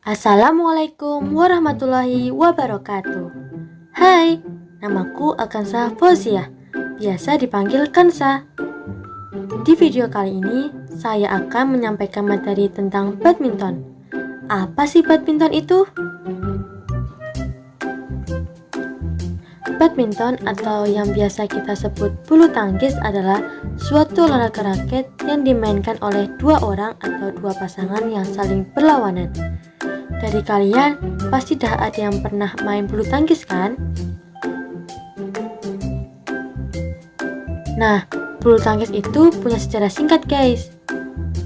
Assalamualaikum warahmatullahi wabarakatuh. Hai, namaku Akansa Fauziah, biasa dipanggil Kansa. Di video kali ini, saya akan menyampaikan materi tentang badminton. Apa sih badminton itu? Badminton atau yang biasa kita sebut bulu tangkis adalah suatu olahraga raket yang dimainkan oleh dua orang atau dua pasangan yang saling berlawanan. Dari kalian, pasti dah ada yang pernah main bulu tangkis kan? Nah, bulu tangkis itu punya sejarah singkat guys.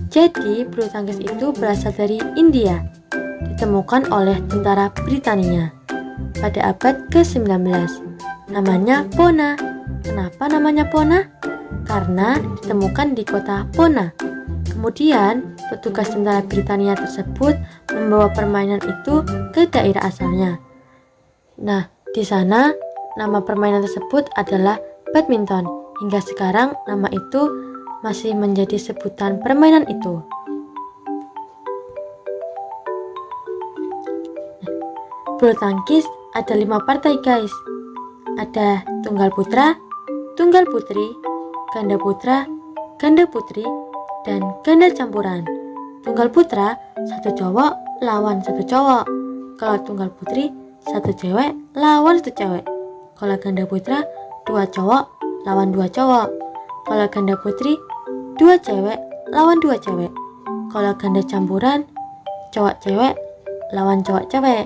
Jadi, bulu tangkis itu berasal dari India, ditemukan oleh tentara Britania pada abad ke-19. Namanya Pona. Kenapa namanya Pona? Karena ditemukan di kota Pona. Kemudian, petugas tentara Britania tersebut membawa permainan itu ke daerah asalnya. Nah, di sana nama permainan tersebut adalah badminton. Hingga sekarang nama itu masih menjadi sebutan permainan itu. Bulu tangkis ada 5 partai guys. Ada tunggal putra, tunggal putri, ganda putra, ganda putri, dan ganda campuran. Tunggal putra, satu cowok lawan satu cowok. Kalau tunggal putri, satu cewek lawan satu cewek. Kalau ganda putra, dua cowok lawan dua cowok. Kalau ganda putri, dua cewek lawan dua cewek. Kalau ganda campuran, cowok cewek lawan cowok cewek.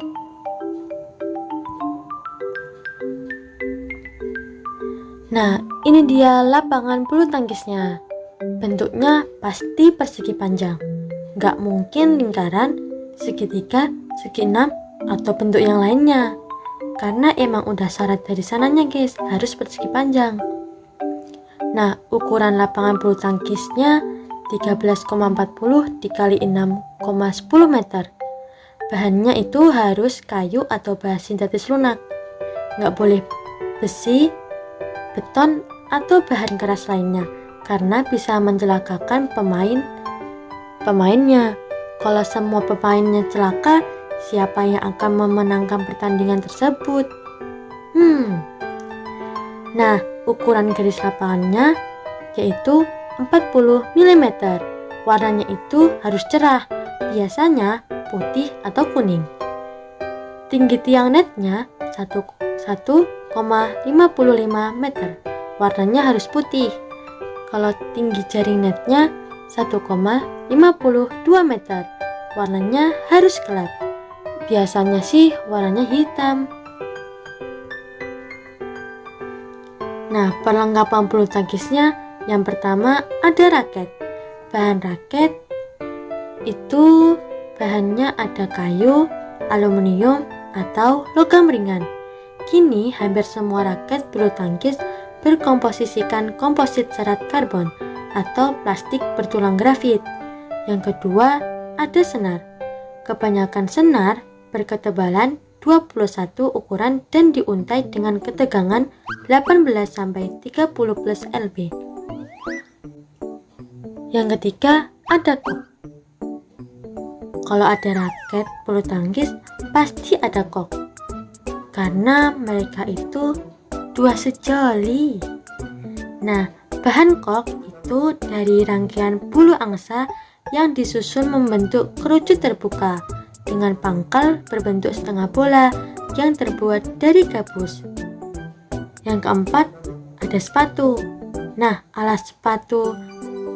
Nah, ini dia lapangan bulu tangkisnya. Bentuknya pasti persegi panjang, nggak mungkin lingkaran, segitiga, segi enam, atau bentuk yang lainnya. Karena emang udah syarat dari sananya guys, harus persegi panjang. Nah, ukuran lapangan bulu tangkisnya 13,40 dikali 6,10 meter. Bahannya itu harus kayu atau bahan sintetis lunak. Nggak boleh besi, beton, atau bahan keras lainnya, karena bisa mencelakakan pemainnya. Kalau semua pemainnya celaka, siapa yang akan memenangkan pertandingan tersebut? Nah, ukuran garis lapangannya yaitu 40 mm. Warnanya itu harus cerah, biasanya putih atau kuning. Tinggi tiang netnya 1,55 meter. Warnanya harus putih. Kalau tinggi jaring netnya 1,52 meter. Warnanya harus gelap. Biasanya sih warnanya hitam. Nah, perlengkapan bulu tangkisnya yang pertama ada raket. Bahan raket itu bahannya ada kayu, aluminium, atau logam ringan. Kini hampir semua raket bulu tangkis berkomposisikan komposit serat karbon atau plastik bertulang grafit. Yang kedua, ada senar. Kebanyakan senar berketebalan 21 ukuran dan diuntai dengan ketegangan 18-30 lb. Yang ketiga, ada kok. Kalau ada raket bulu tangkis, pasti ada kok. Karena mereka itu dua sejoli. Nah, bahan kok itu dari rangkaian bulu angsa yang disusun membentuk kerucut terbuka dengan pangkal berbentuk setengah bola yang terbuat dari gabus. Yang keempat, ada sepatu. Nah, alas sepatu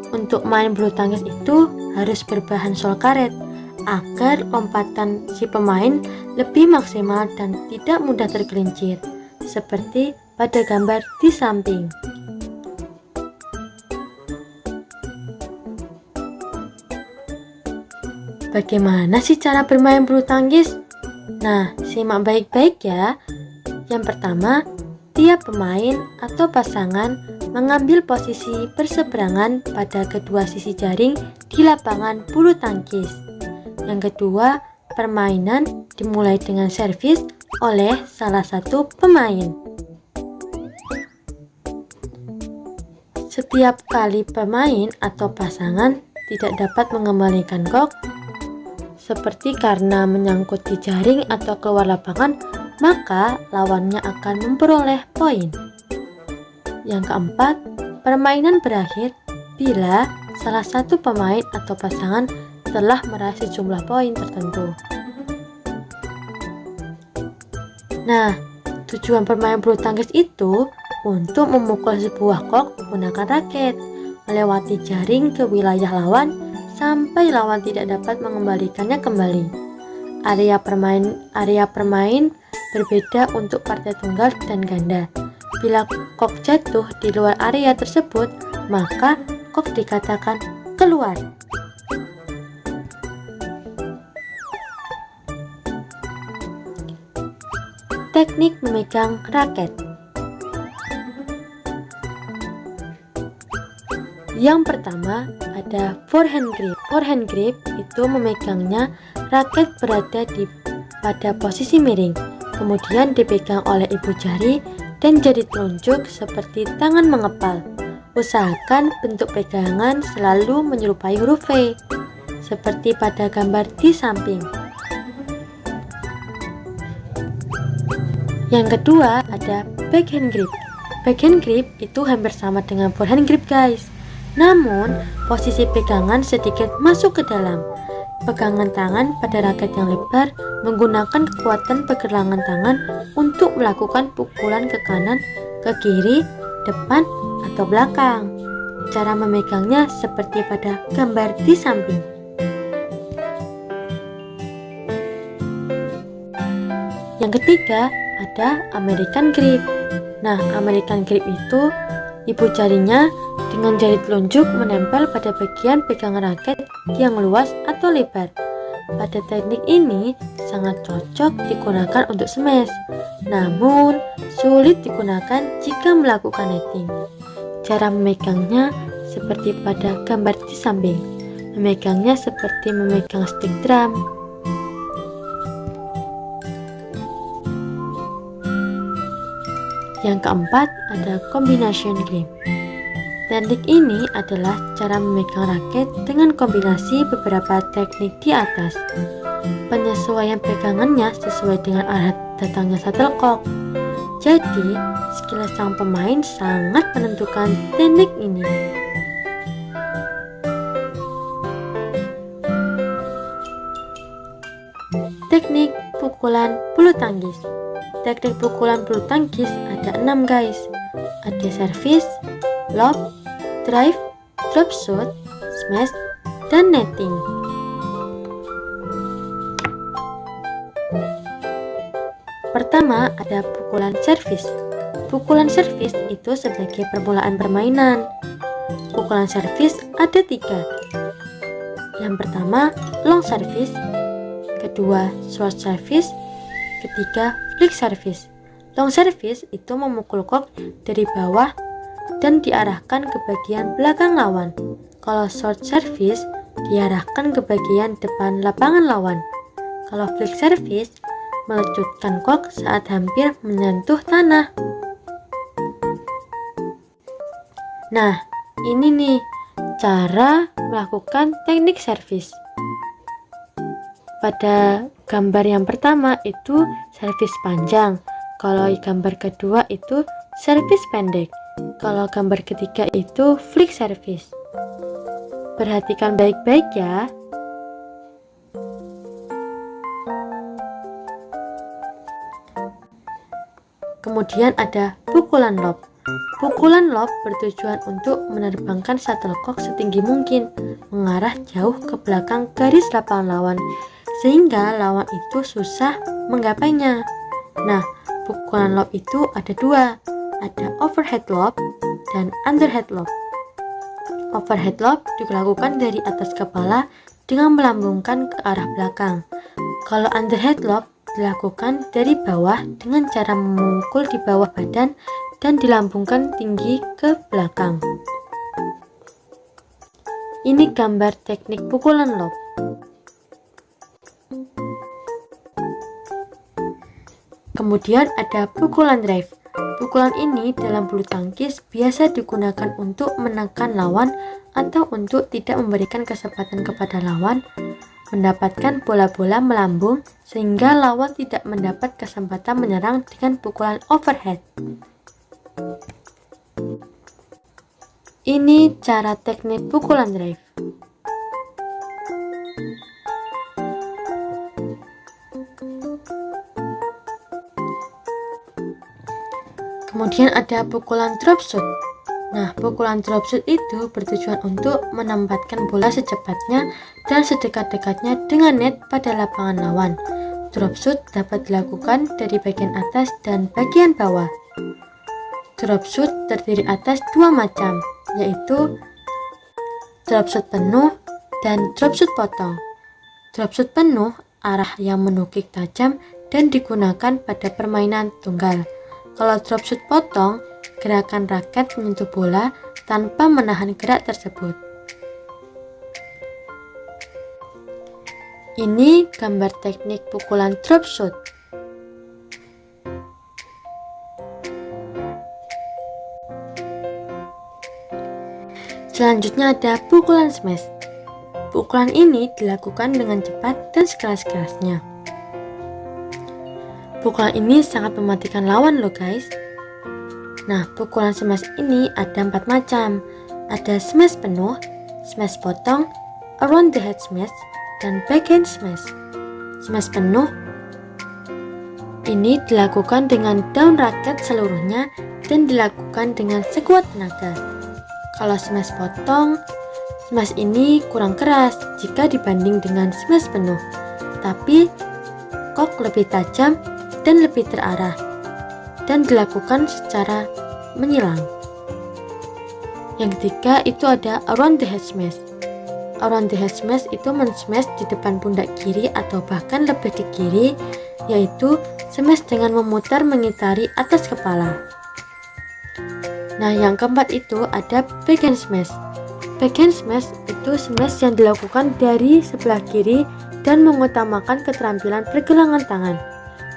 untuk main bulu tangkis itu harus berbahan sol karet agar lompatan si pemain lebih maksimal dan tidak mudah tergelincir, seperti pada gambar di samping. Bagaimana sih cara bermain bulu tangkis? Nah, simak baik-baik ya. Yang pertama, tiap pemain atau pasangan mengambil posisi berseberangan pada kedua sisi jaring di lapangan bulu tangkis. Yang kedua, permainan dimulai dengan servis oleh salah satu pemain. Setiap kali pemain atau pasangan tidak dapat mengembalikan kok, seperti karena menyangkut di jaring atau keluar lapangan, maka lawannya akan memperoleh poin. Yang keempat, permainan berakhir bila salah satu pemain atau pasangan telah meraih sejumlah poin tertentu. Nah, tujuan permainan bulu tangkis itu untuk memukul sebuah kok menggunakan raket, melewati jaring ke wilayah lawan sampai lawan tidak dapat mengembalikannya kembali. Area permain berbeda untuk partai tunggal dan ganda. Bila kok jatuh di luar area tersebut, maka kok dikatakan keluar. Teknik memegang raket. Yang pertama ada forehand grip. Forehand grip itu memegangnya raket berada pada posisi miring, kemudian dipegang oleh ibu jari dan jari telunjuk seperti tangan mengepal. Usahakan bentuk pegangan selalu menyerupai huruf V, seperti pada gambar di samping. Yang kedua ada backhand grip. Backhand grip itu hampir sama dengan forehand grip guys. Namun posisi pegangan sedikit masuk ke dalam. Pegangan tangan pada raket yang lebar menggunakan kekuatan pergelangan tangan untuk melakukan pukulan ke kanan, ke kiri, depan, atau belakang. Cara memegangnya seperti pada gambar di samping. Yang ketiga ada American grip. Nah, American grip itu ibu jarinya dengan jari telunjuk menempel pada bagian pegangan raket yang luas atau lebar. Pada teknik ini sangat cocok digunakan untuk smash, namun sulit digunakan jika melakukan netting. Cara memegangnya seperti pada gambar di samping. Memegangnya seperti memegang stick drum. Yang keempat ada combination grip. Teknik ini adalah cara memegang raket dengan kombinasi beberapa teknik di atas. Penyesuaian pegangannya sesuai dengan arah datangnya shuttlecock. Jadi, skill sang pemain sangat menentukan teknik ini. Teknik pukulan bulu tangkis. Teknik pukulan bulu tangkis ada 6 guys. Ada service, lob, drive, drop shot, smash, dan netting. Pertama ada pukulan service. Pukulan service itu sebagai permulaan permainan. Pukulan service ada 3. Yang pertama long service, kedua short service, ketiga flick service. Long service itu memukul kok dari bawah dan diarahkan ke bagian belakang lawan. Kalau short service diarahkan ke bagian depan lapangan lawan. Kalau flick service melecutkan kok saat hampir menyentuh tanah. Nah, ini nih cara melakukan teknik service. Pada gambar yang pertama itu servis panjang, kalau gambar kedua itu servis pendek, kalau gambar ketiga itu flick service. Perhatikan baik-baik ya. Kemudian ada pukulan lob. Pukulan lob bertujuan untuk menerbangkan shuttlecock setinggi mungkin, mengarah jauh ke belakang garis lapangan lawan, sehingga lawan itu susah menggapainya. Nah, pukulan lob itu ada 2, ada overhead lob dan underhead lob. Overhead lob dilakukan dari atas kepala dengan melambungkan ke arah belakang. Kalau underhead lob dilakukan dari bawah dengan cara memukul di bawah badan dan dilambungkan tinggi ke belakang. Ini gambar teknik pukulan lob. Kemudian ada pukulan drive. Pukulan ini dalam bulu tangkis biasa digunakan untuk menekan lawan atau untuk tidak memberikan kesempatan kepada lawan mendapatkan bola-bola melambung sehingga lawan tidak mendapat kesempatan menyerang dengan pukulan overhead. Ini cara teknik pukulan drive. Kemudian ada pukulan drop shot. Nah, pukulan drop shot itu bertujuan untuk menempatkan bola secepatnya dan sedekat-dekatnya dengan net pada lapangan lawan. Drop shot dapat dilakukan dari bagian atas dan bagian bawah. Drop shot terdiri atas dua macam, yaitu drop shot penuh dan drop shot potong. Drop shot penuh arah yang menukik tajam dan digunakan pada permainan tunggal. Kalau drop shot potong, gerakan raket menyentuh bola tanpa menahan gerak tersebut. Ini gambar teknik pukulan drop shot. Selanjutnya ada pukulan smash. Pukulan ini dilakukan dengan cepat dan sekeras-kerasnya. Pukulan ini sangat mematikan lawan loh guys. Nah, pukulan smash ini ada 4 macam. Ada smash penuh, smash potong, around the head smash, dan backhand smash. Smash penuh ini dilakukan dengan daun raket seluruhnya dan dilakukan dengan sekuat tenaga. Kalau smash potong, smash ini kurang keras jika dibanding dengan smash penuh, tapi kok lebih tajam dan lebih terarah dan dilakukan secara menyilang. Yang ketiga itu ada around the head smash. Around the head smash itu men-smash di depan pundak kiri atau bahkan lebih ke kiri, yaitu smash dengan memutar mengitari atas kepala. Nah, yang keempat itu ada backhand smash. Backhand smash itu smash yang dilakukan dari sebelah kiri dan mengutamakan keterampilan pergelangan tangan.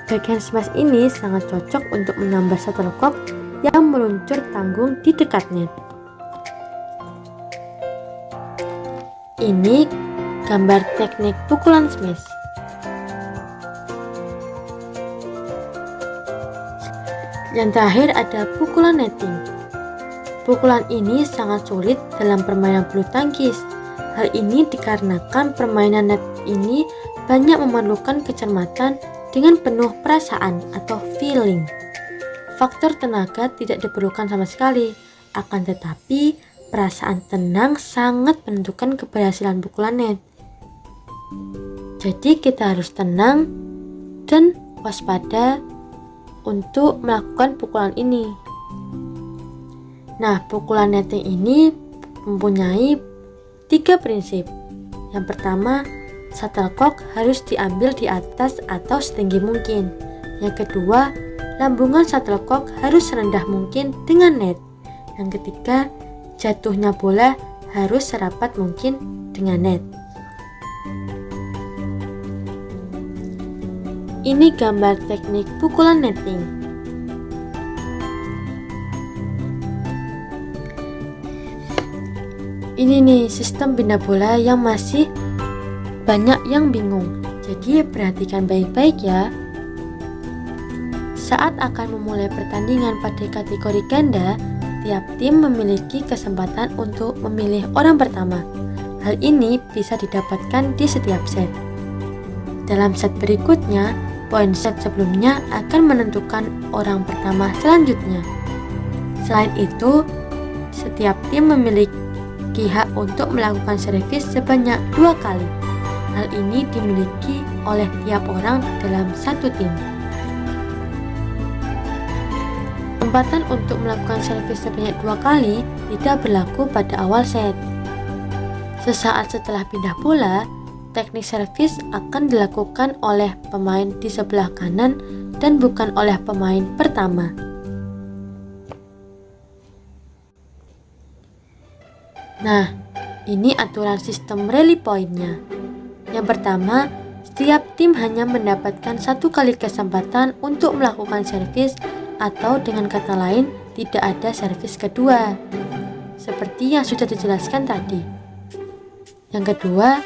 Backhand smash ini sangat cocok untuk menambah shuttlecock yang meluncur tanggung di dekat net. Ini gambar teknik pukulan smash. Yang terakhir ada pukulan netting. Pukulan ini sangat sulit dalam permainan bulu tangkis. Hal ini dikarenakan permainan net ini banyak memerlukan kecermatan dengan penuh perasaan atau feeling. Faktor tenaga tidak diperlukan sama sekali, akan tetapi perasaan tenang sangat menentukan keberhasilan pukulan net. Jadi kita harus tenang dan waspada untuk melakukan pukulan ini. Nah, pukulan netting ini mempunyai 3 prinsip. Yang pertama, shuttlecock harus diambil di atas atau setinggi mungkin. Yang kedua, lambungan shuttlecock harus serendah mungkin dengan net. Yang ketiga, jatuhnya bola harus serapat mungkin dengan net. Ini gambar teknik pukulan netting. Ini nih sistem pindah bola yang masih banyak yang bingung. Jadi perhatikan baik-baik ya. Saat akan memulai pertandingan pada kategori ganda, tiap tim memiliki kesempatan untuk memilih orang pertama. Hal ini bisa didapatkan di setiap set. Dalam set berikutnya, poin set sebelumnya akan menentukan orang pertama selanjutnya. Selain itu, setiap tim memiliki hak untuk melakukan servis sebanyak 2 kali. Hal ini dimiliki oleh tiap orang dalam satu tim. Kesempatan untuk melakukan servis sebanyak 2 kali tidak berlaku pada awal set. Sesaat setelah pindah bola, teknik servis akan dilakukan oleh pemain di sebelah kanan dan bukan oleh pemain pertama. Nah, ini aturan sistem rally point-nya. Yang pertama, setiap tim hanya mendapatkan 1 kali kesempatan untuk melakukan servis, atau dengan kata lain, tidak ada servis kedua. Seperti yang sudah dijelaskan tadi. Yang kedua,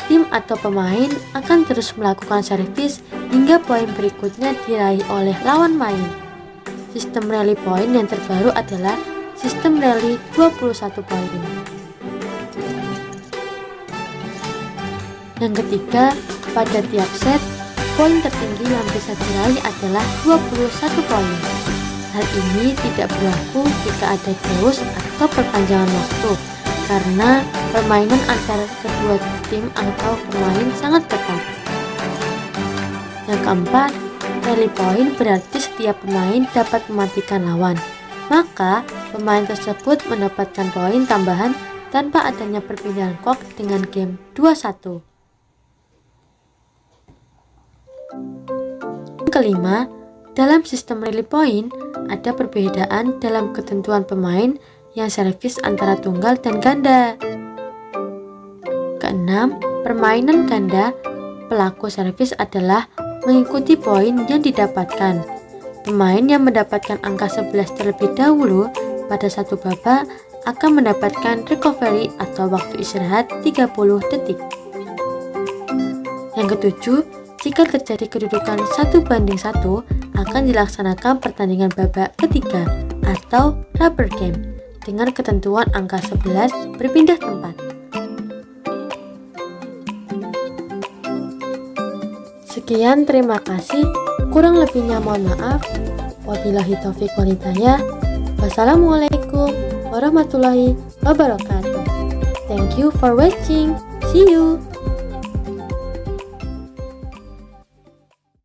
tim atau pemain akan terus melakukan servis hingga poin berikutnya diraih oleh lawan main. Sistem rally point yang terbaru adalah sistem rally 21 poin. Yang ketiga, pada tiap set, poin tertinggi yang bisa diraih adalah 21 poin. Hal ini tidak berlaku jika ada chaos atau perpanjangan waktu, karena permainan antara kedua tim atau pemain sangat ketat. Yang keempat, rally point berarti setiap pemain dapat mematikan lawan, maka pemain tersebut mendapatkan poin tambahan tanpa adanya perpindahan kok dengan game 2-1. Yang kelima, dalam sistem rally point ada perbedaan dalam ketentuan pemain yang servis antara tunggal dan ganda. Keenam, permainan ganda, pelaku servis adalah mengikuti poin yang didapatkan. Pemain yang mendapatkan angka 11 terlebih dahulu pada satu babak akan mendapatkan recovery atau waktu istirahat 30 detik. Yang ketujuh, jika terjadi kedudukan 1-1, akan dilaksanakan pertandingan babak ketiga atau rubber game dengan ketentuan angka 11 berpindah tempat. Sekian, terima kasih. Kurang lebihnya mohon maaf. Wabillahi taufiq wal hidayah. Wassalamualaikum warahmatullahi wabarakatuh. Thank you for watching. See you.